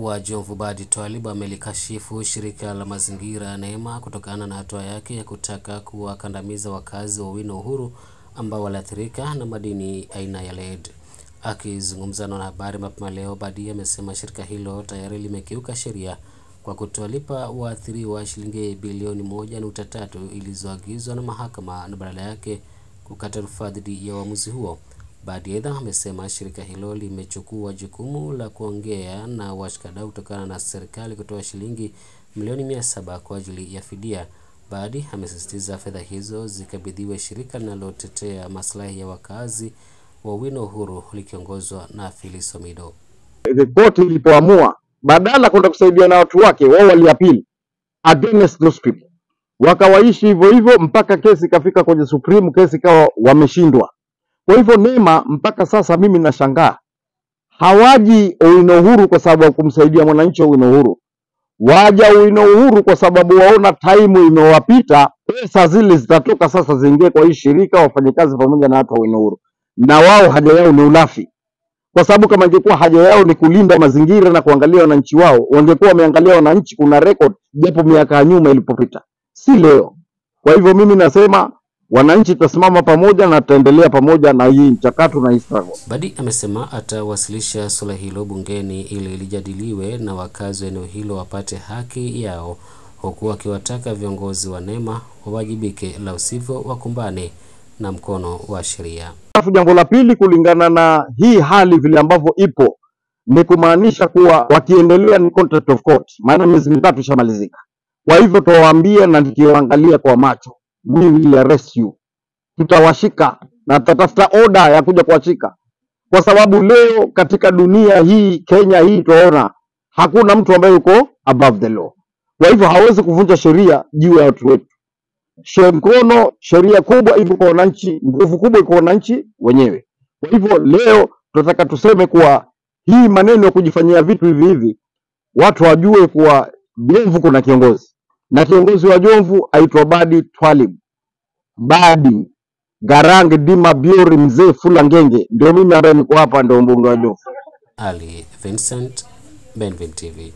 wa Jomvu Badi Twalib amelikashifu shirika la mazingira Neema kutokana na hatua yake ya kutaka kuwakandamiza wakazi wa Owino Uhuru ambao waliathirika na madini aina ya lead. Akizungumza na habari mapema leo, Badi amesema shirika hilo tayari limekiuka sheria kwa kutolipa waathiriwa shilingi bilioni 1.3 ilizoagizwa na mahakama na badala yake kukata rufaa dhidi ya uamuzi huo. Badi aidha amesema shirika hilo limechukua jukumu la kuongea na washikadau kutokana na serikali kutoa shilingi milioni 700 kwa ajili ya fidia. Badi amesisitiza fedha hizo zikabidhiwe shirika linalotetea maslahi ya wakazi wa Owino Uhuru likiongozwa na Phyllis Omido. Koti ilipoamua badala kwenda kusaidia na watu wake, wao waliapili against those people, wakawaishi hivyo hivyo mpaka kesi ikafika kwenye Supreme, kesi ikawa wameshindwa. Kwa hivyo Neema mpaka sasa mimi nashangaa hawaji Owino Uhuru kwa sababu ya kumsaidia mwananchi wa Owino Uhuru. Waja Owino Uhuru kwa sababu waona time imewapita, pesa zile zitatoka sasa ziingie kwa hii shirika, wafanyikazi pamoja na watu wa Owino Uhuru. Na wao haja yao ni ulafi. Kwa sababu kama ingekuwa haja yao ni kulinda mazingira na kuangalia wananchi wao, wangekuwa wameangalia wananchi kuna record japo miaka ya nyuma ilipopita, si leo. Kwa hivyo mimi nasema wananchi tutasimama pamoja na tutaendelea pamoja na hii mchakato na hii struggle. Badi amesema atawasilisha swala hilo bungeni ili lijadiliwe na wakazi wa eneo hilo wapate haki yao, huku akiwataka viongozi wa Neema wawajibike, la usivyo wakumbane na mkono wa sheria. Jambo la pili, kulingana na hii hali vile ambavyo ipo, ni kumaanisha kuwa wakiendelea ni contempt of court, maana miezi 3 ishamalizika. Kwa hivyo tuwaambie na tukiangalia kwa macho, we will arrest you. Tutawashika na tutatafuta order ya kuja kuwashika. Kwa sababu leo katika dunia hii, Kenya hii, tunaona hakuna mtu ambaye yuko above the law. Kwa hivyo hawezi kuvunja sheria juu ya watu wetu. Mkono sheria kubwa iko kwa wananchi, nguvu kubwa iko kwa wananchi wenyewe. Kwa hivyo leo tunataka tuseme kuwa hii maneno ya kujifanyia vitu hivi watu wajue kuwa Jomvu kuna kiongozi, na kiongozi wa Jomvu aitwa Badi Twalib. Badi Garange Dima Biori mzee Fula Ngenge, ndio mimi ambaye niko hapa, ndio mbunge wa Jomvu. Ali Vincent, Benvin TV.